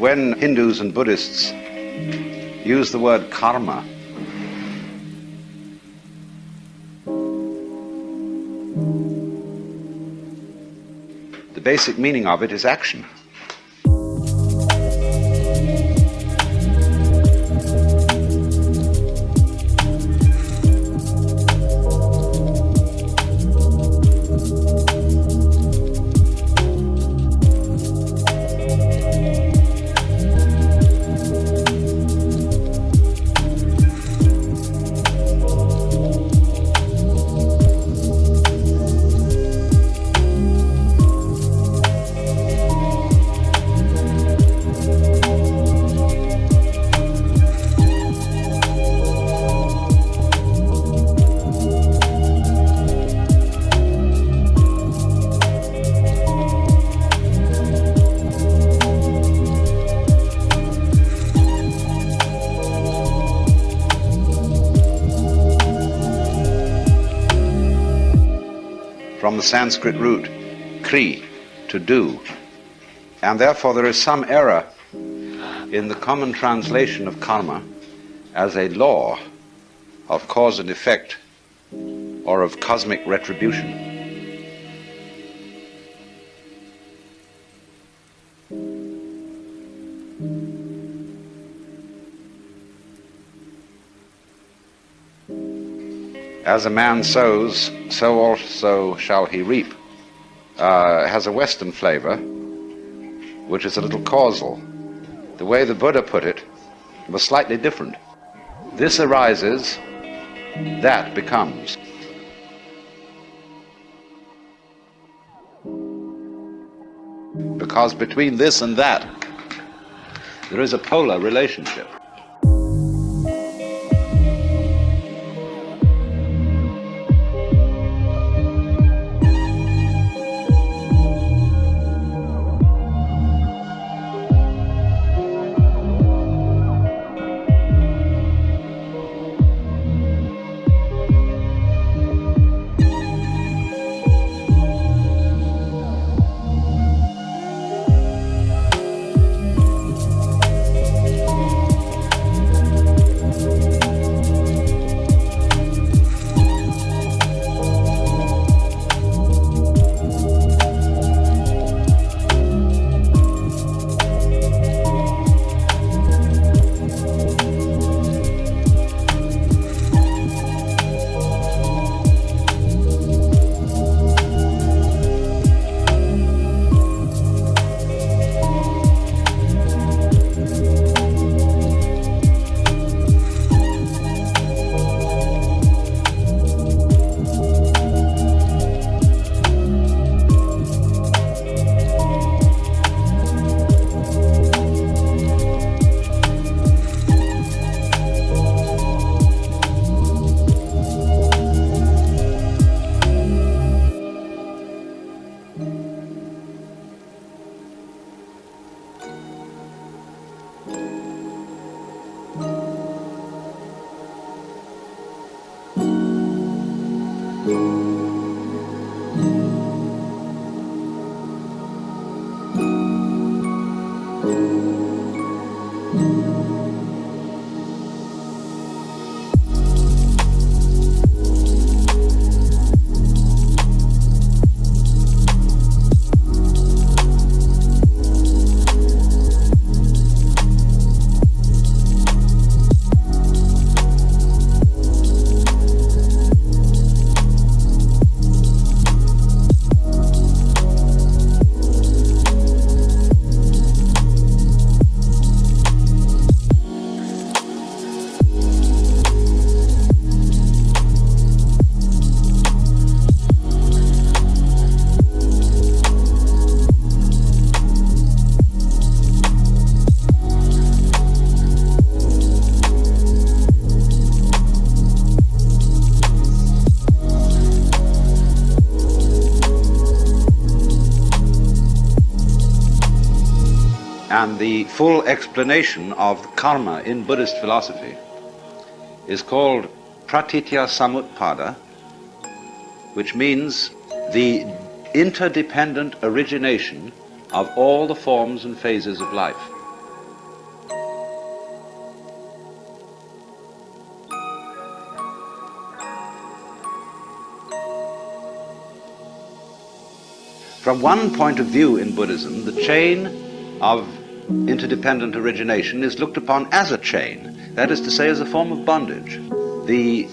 When Hindus and Buddhists use the word karma, the basic meaning of it is action. From the Sanskrit root, kri, to do. And therefore there is some error in the common translation of karma as a law of cause and effect or of cosmic retribution. As a man sows, so also shall he reap, has a Western flavor, which is a little causal. The way the Buddha put it was slightly different. This arises, that becomes. Because between this and that, there is a polar relationship. And the full explanation of karma in Buddhist philosophy is called pratitya samutpada, which means the interdependent origination of all the forms and phases of life. From one point of view in Buddhism, the chain of interdependent origination is looked upon as a chain, that is to say, as a form of bondage. The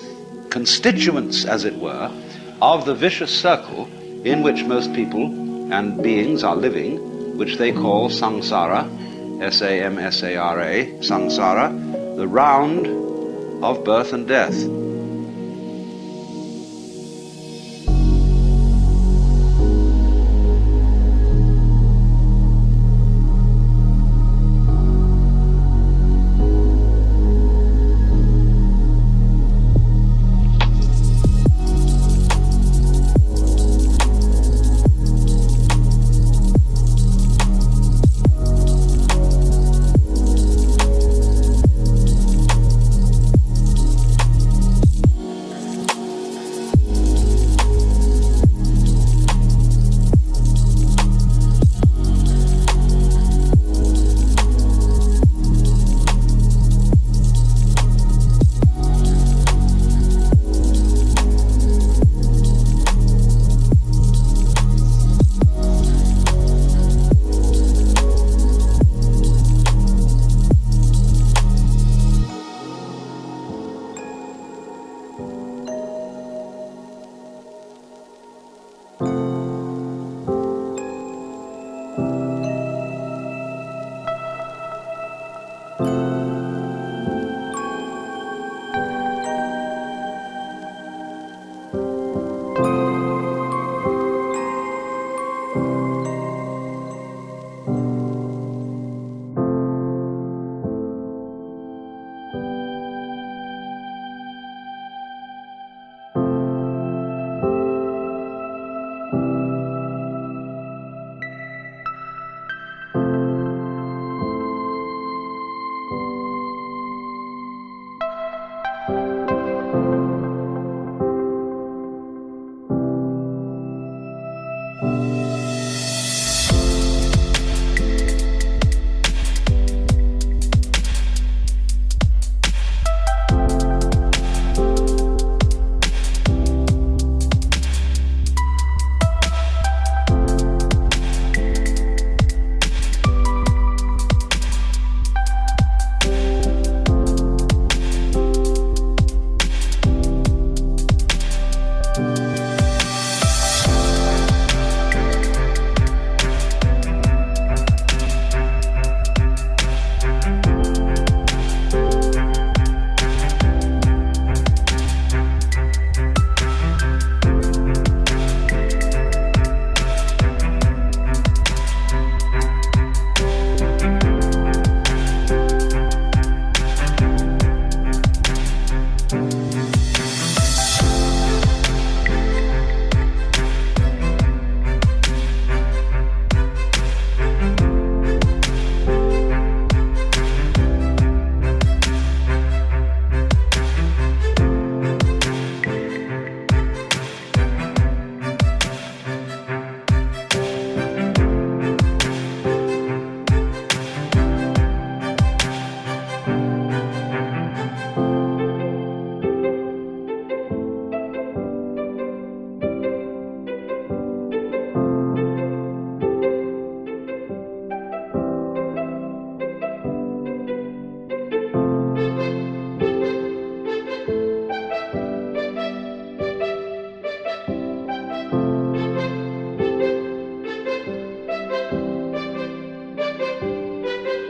constituents, as it were, of the vicious circle in which most people and beings are living, which they call samsara, S-A-M-S-A-R-A, samsara, the round of birth and death.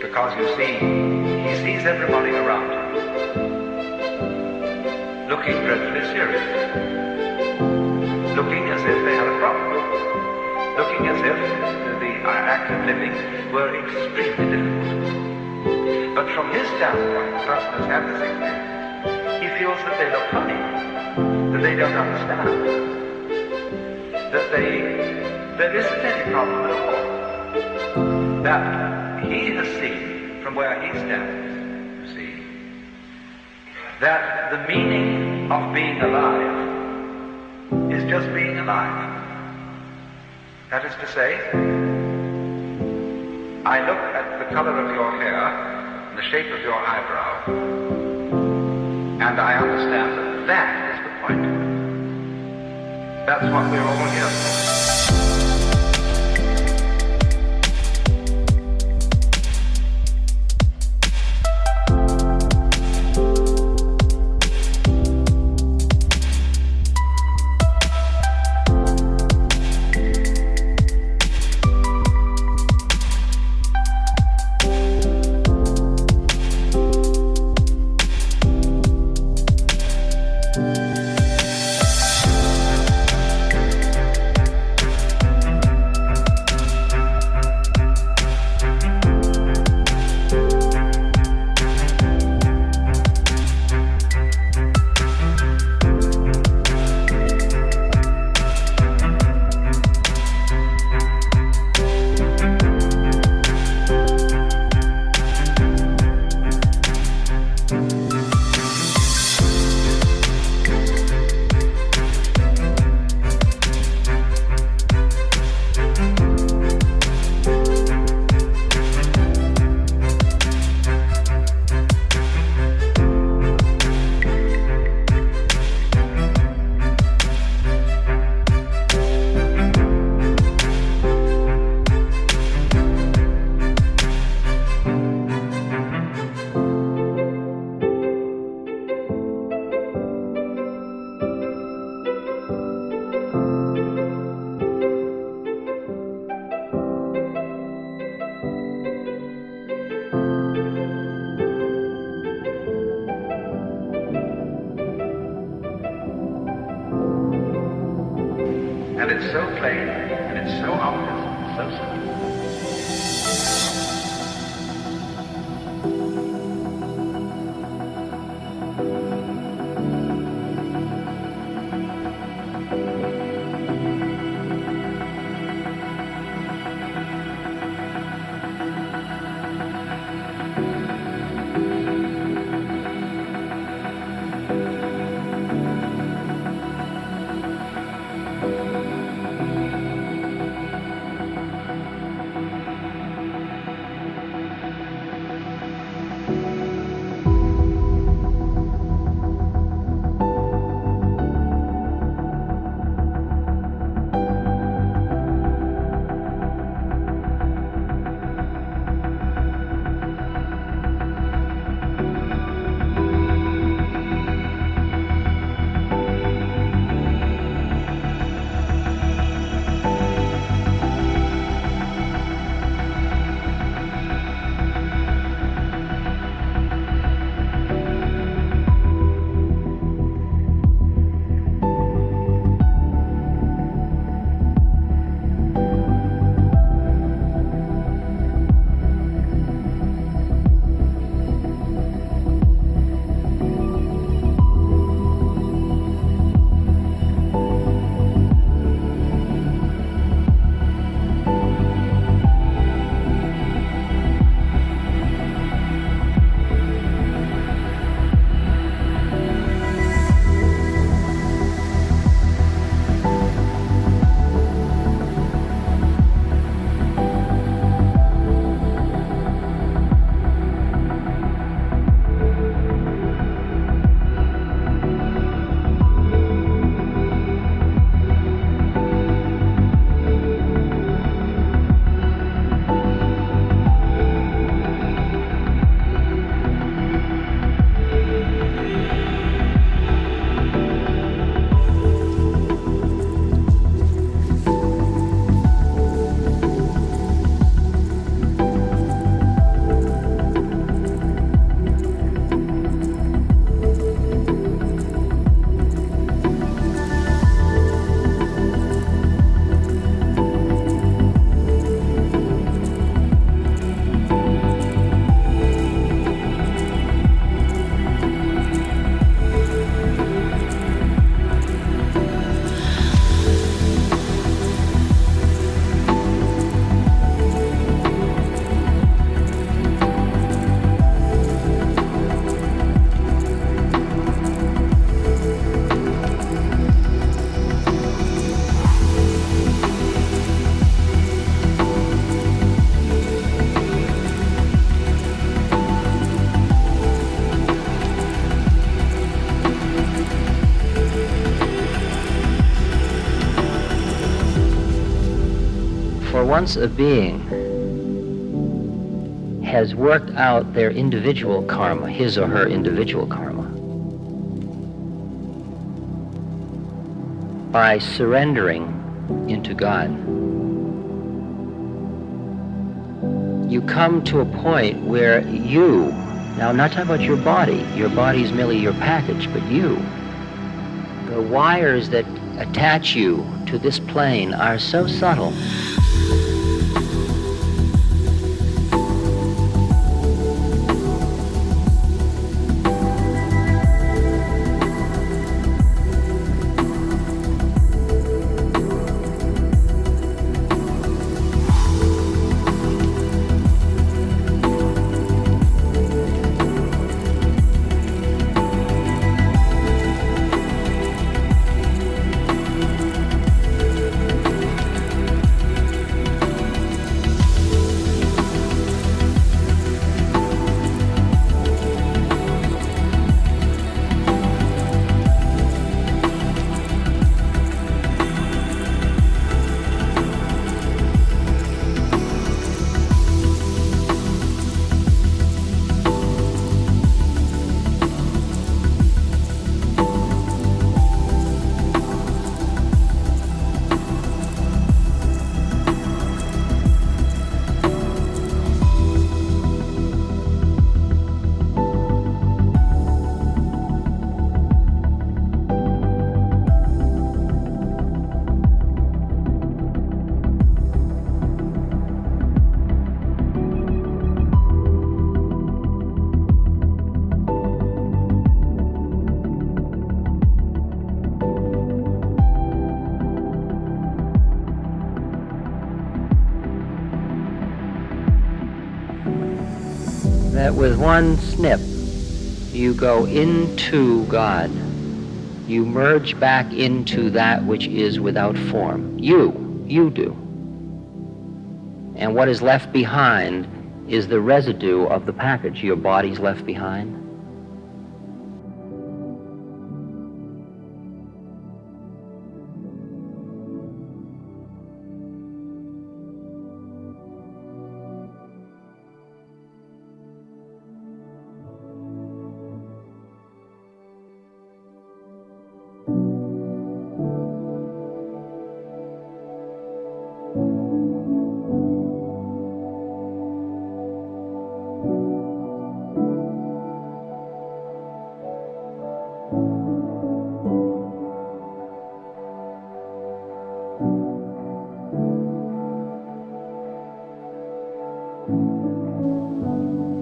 Because you see, he sees everybody around him looking dreadfully serious, looking as if they had a problem, looking as if the act of living were extremely difficult. But from his standpoint, the person who's had this experience, he feels that they look funny, that they don't understand, that there isn't any problem at all, that he has seen from where he stands, you see, that the meaning of being alive is just being alive. That is to say, I look at the color of your hair and the shape of your eyebrow, and I understand that that is the point. That's what we're all here for. it's so plain, and it's so obvious, so simple. once a being has worked out their individual karma, his or her individual karma, by surrendering into God, you come to a point where you, now I'm not talking about your body is merely your package, but you, the wires that attach you to this plane are so subtle that with one snip, you go into God. You merge back into that which is without form. You do. And what is left behind is the residue of the package. Your body's left behind.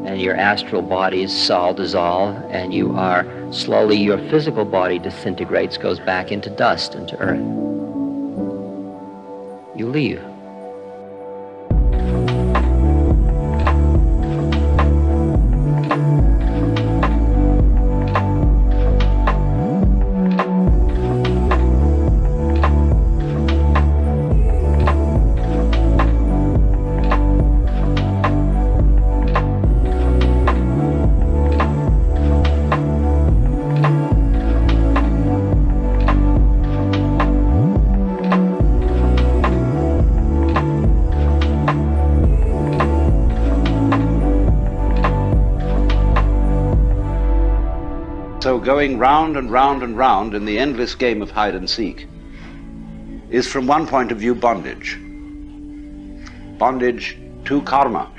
And your astral body's sol dissolve, and you are slowly, your physical body disintegrates, goes back into dust, into earth. You leave. So going round and round and round in the endless game of hide and seek is, from one point of view, bondage. Bondage to karma.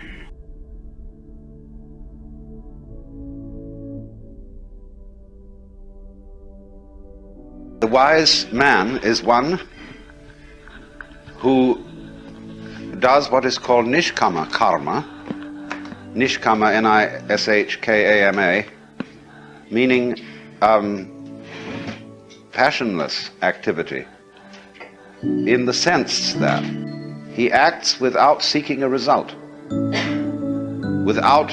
The wise man is one who does what is called nishkama karma, nishkama, Nishkama, meaning passionless activity, in the sense that he acts without seeking a result, without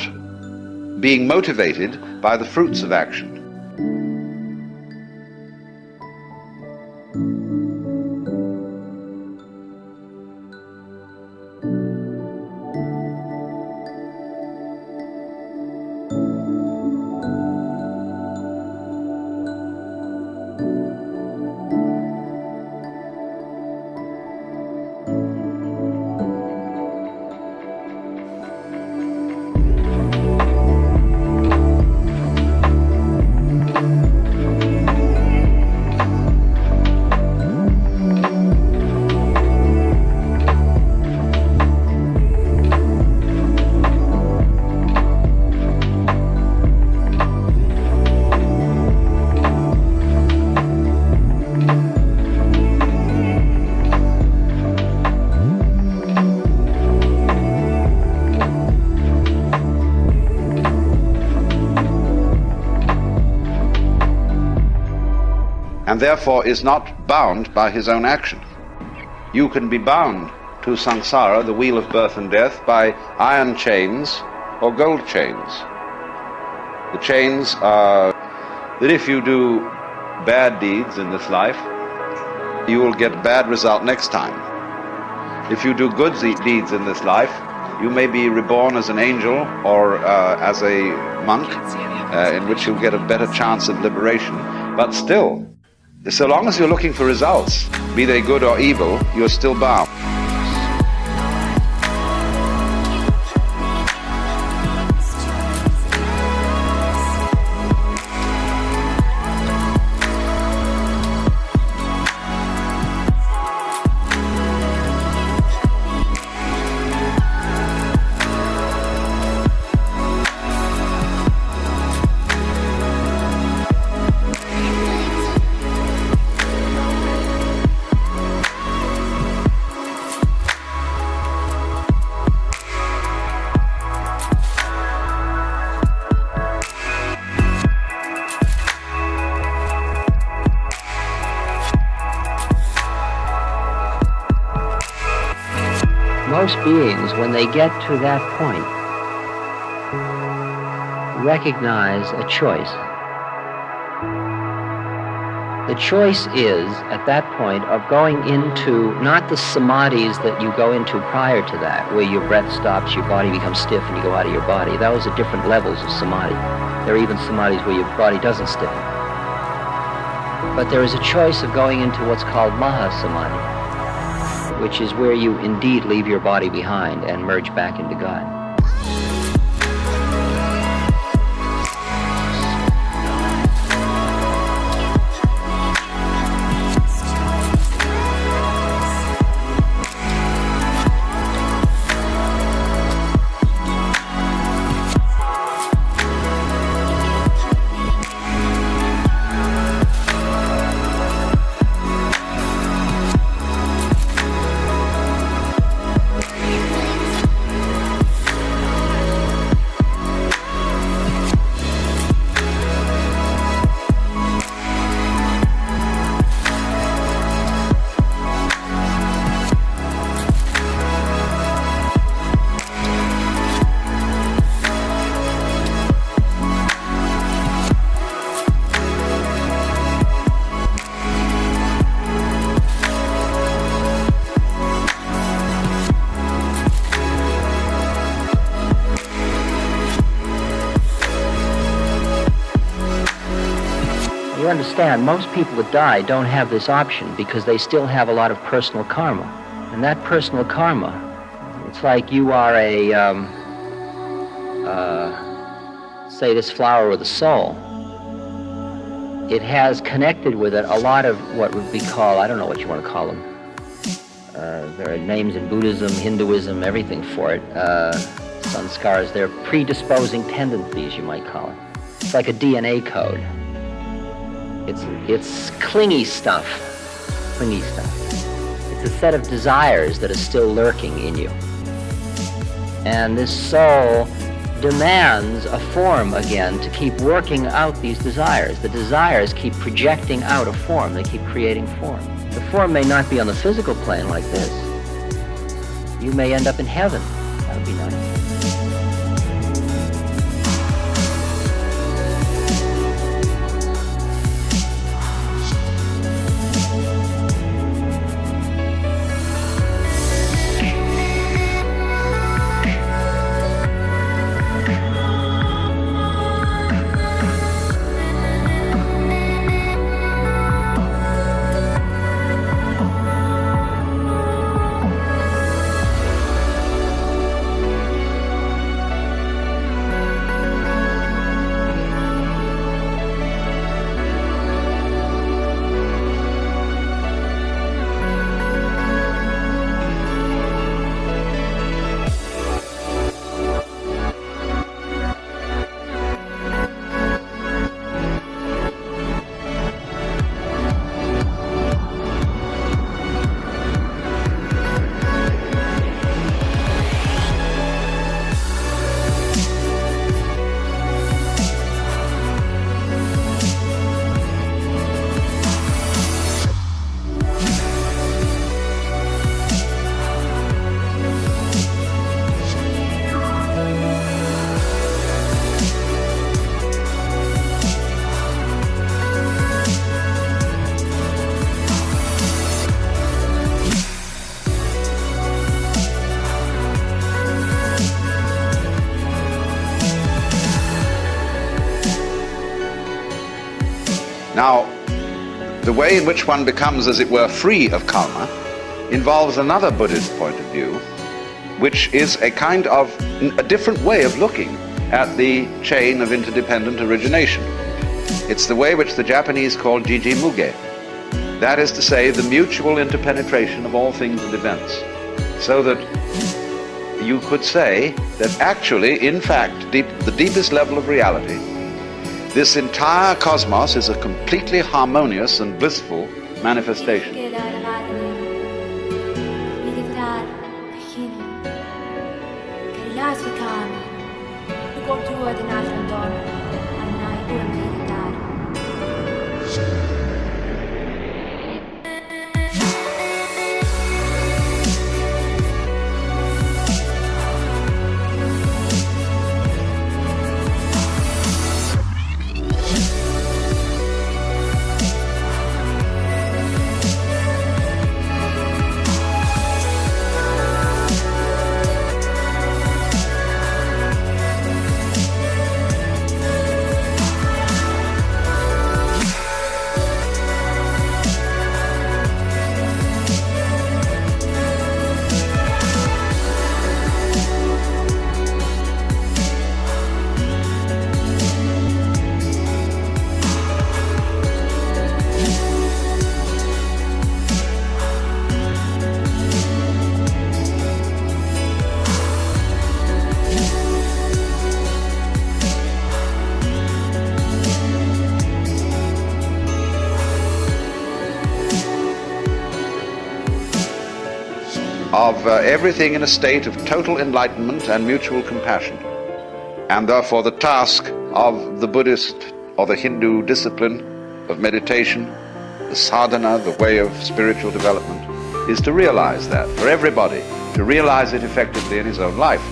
being motivated by the fruits of action. And therefore is not bound by his own action. You can be bound to samsara, the wheel of birth and death, by iron chains or gold chains. The chains are that if you do bad deeds in this life, you will get bad result next time. If you do good deeds in this life, you may be reborn as an angel or as a monk, in which you'll get a better chance of liberation. But still, so long as you're looking for results, be they good or evil, you're still bound. Most beings, when they get to that point, recognize a choice. The choice is, at that point, of going into not the samadhis that you go into prior to that, where your breath stops, your body becomes stiff, and you go out of your body. Those are different levels of samadhi. There are even samadhis where your body doesn't stiffen. But there is a choice of going into what's called maha samadhi, which is where you indeed leave your body behind and merge back into God. You understand, most people that die don't have this option because they still have a lot of personal karma. And that personal karma, it's like you are say this flower with a soul. It has connected with it a lot of what would be called, I don't know what you want to call them. There are names in Buddhism, Hinduism, everything for it. Sanskars, they're predisposing tendencies, you might call it. It's like a DNA code. It's clingy stuff. It's a set of desires that are still lurking in you. And this soul demands a form again to keep working out these desires. The desires keep projecting out a form. They keep creating form. The form may not be on the physical plane like this. You may end up in heaven. That would be nice. Now, the way in which one becomes, as it were, free of karma involves another Buddhist point of view, which is a kind of a different way of looking at the chain of interdependent origination. It's the way which the Japanese call jiji muge. That is to say, the mutual interpenetration of all things and events. So that you could say that actually, in fact, the deepest level of reality, this entire cosmos is a completely harmonious and blissful manifestation. of everything in a state of total enlightenment and mutual compassion. And therefore the task of the Buddhist or the Hindu discipline of meditation, the sadhana, the way of spiritual development, is to realize that for everybody, to realize it effectively in his own life.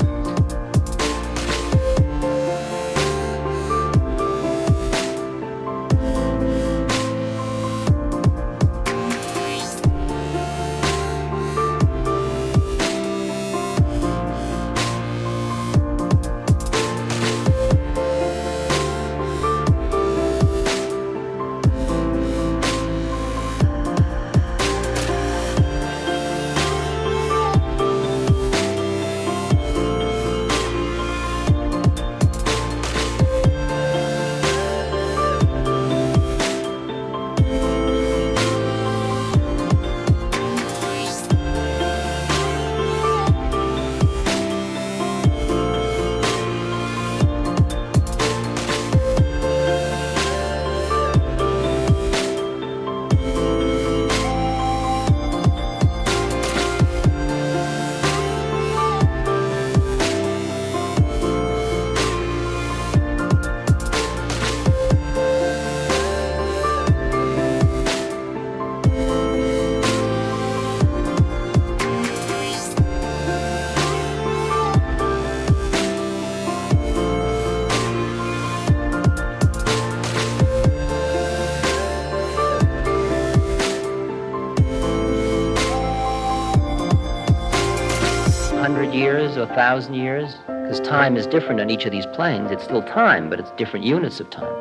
100 years or 1,000 years, because time is different on each of these planes. It's still time, but it's different units of time.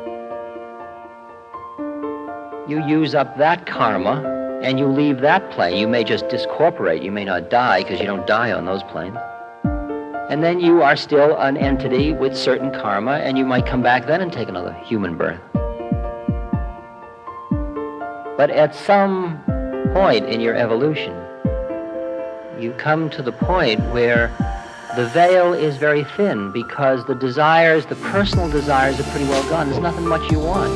You use up that karma, and you leave that plane. You may just discorporate. You may not die, because you don't die on those planes. And then you are still an entity with certain karma, and you might come back then and take another human birth. But at some point in your evolution, you come to the point where the veil is very thin, because the desires, the personal desires, are pretty well gone. There's nothing much you want.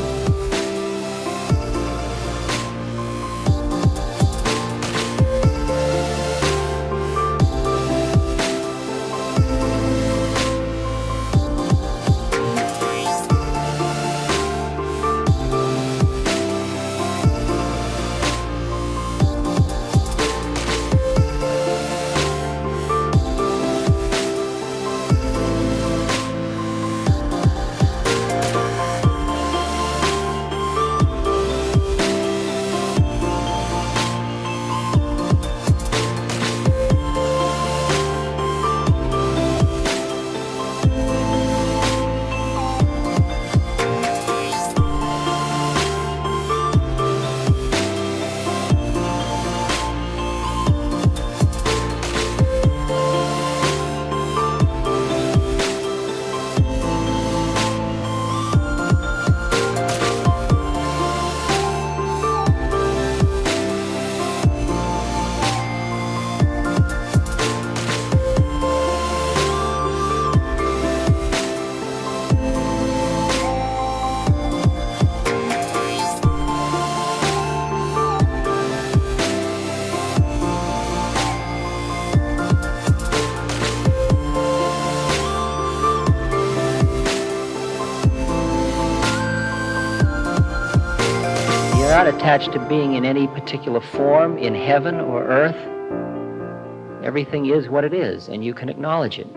Not attached to being in any particular form in heaven or earth. Everything is what it is, and you can acknowledge it.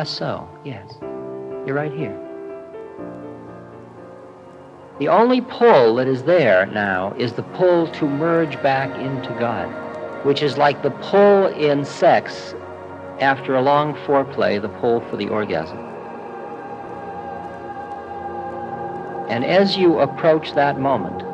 So, yes, you're right here. The only pull that is there now is the pull to merge back into God, which is like the pull in sex after a long foreplay, the pull for the orgasm. And as you approach that moment,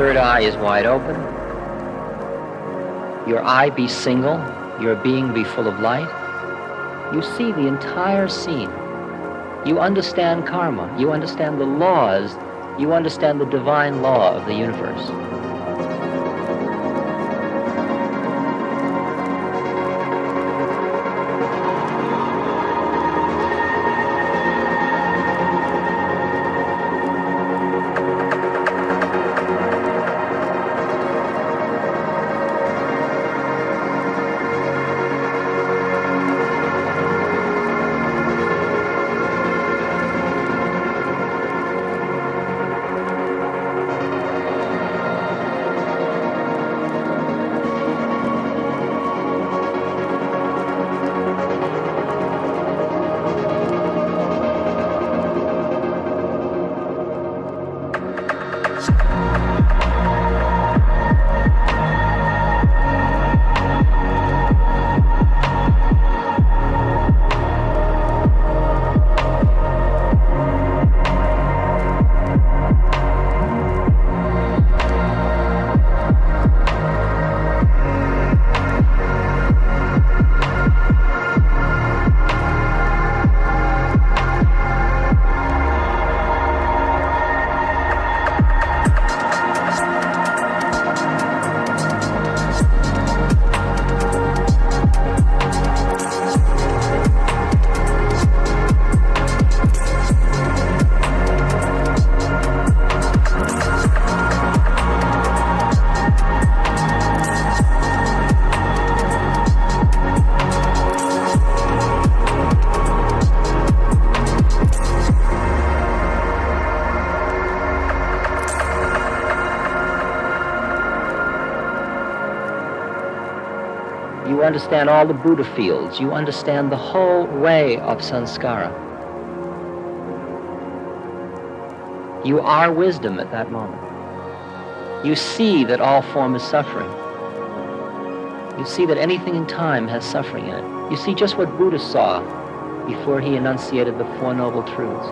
third eye is wide open. Your eye be single, your being be full of light. You see the entire scene. You understand karma. You understand the laws. You understand the divine law of the universe. You understand all the Buddha fields. You understand the whole way of samskara. You are wisdom at that moment. You see that all form is suffering. You see that anything in time has suffering in it. You see just what Buddha saw before he enunciated the Four Noble Truths.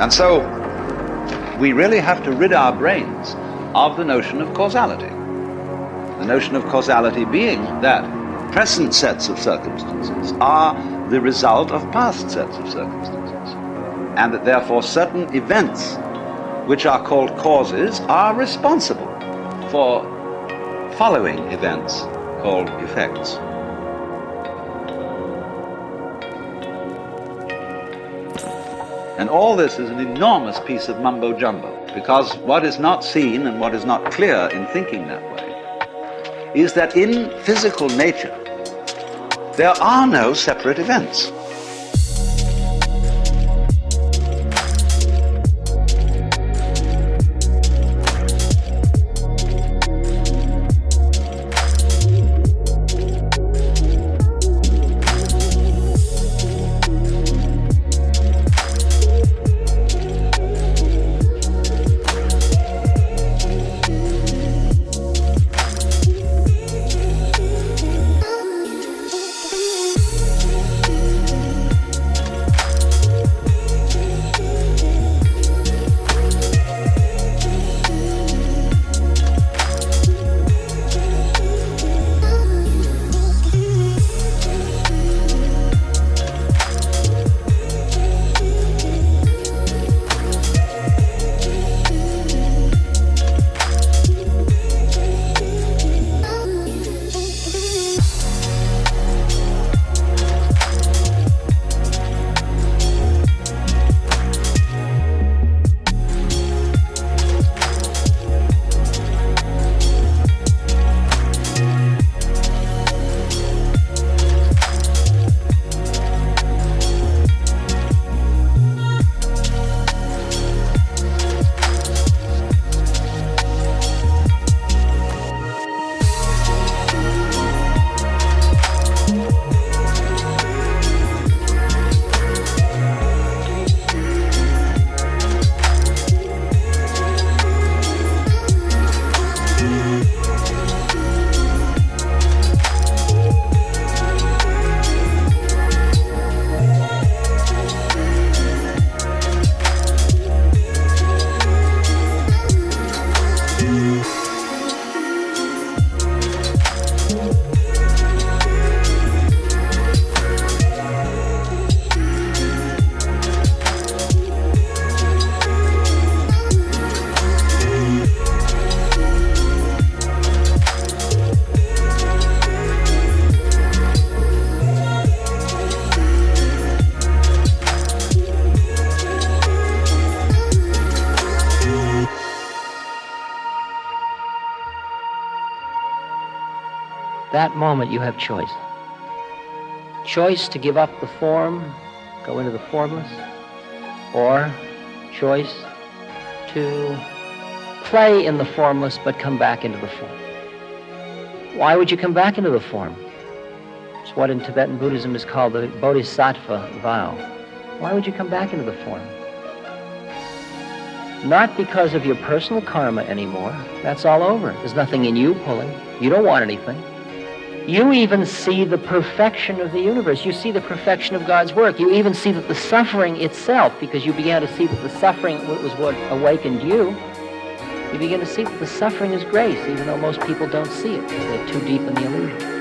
And so we really have to rid our brains of the notion of causality. The notion of causality being that present sets of circumstances are the result of past sets of circumstances, and that therefore certain events which are called causes are responsible for following events called effects. And all this is an enormous piece of mumbo-jumbo, because what is not seen and what is not clear in thinking that way is that in physical nature there are no separate events. that moment you have choice. Choice to give up the form, go into the formless, or choice to play in the formless but come back into the form. Why would you come back into the form? It's what in Tibetan Buddhism is called the bodhisattva vow. Why would you come back into the form? Not because of your personal karma anymore. That's all over. There's nothing in you pulling. You don't want anything. You even see the perfection of the universe. You see the perfection of God's work. You even see that the suffering itself, because you began to see that the suffering was what awakened you, you begin to see that the suffering is grace, even though most people don't see it because they're too deep in the illusion.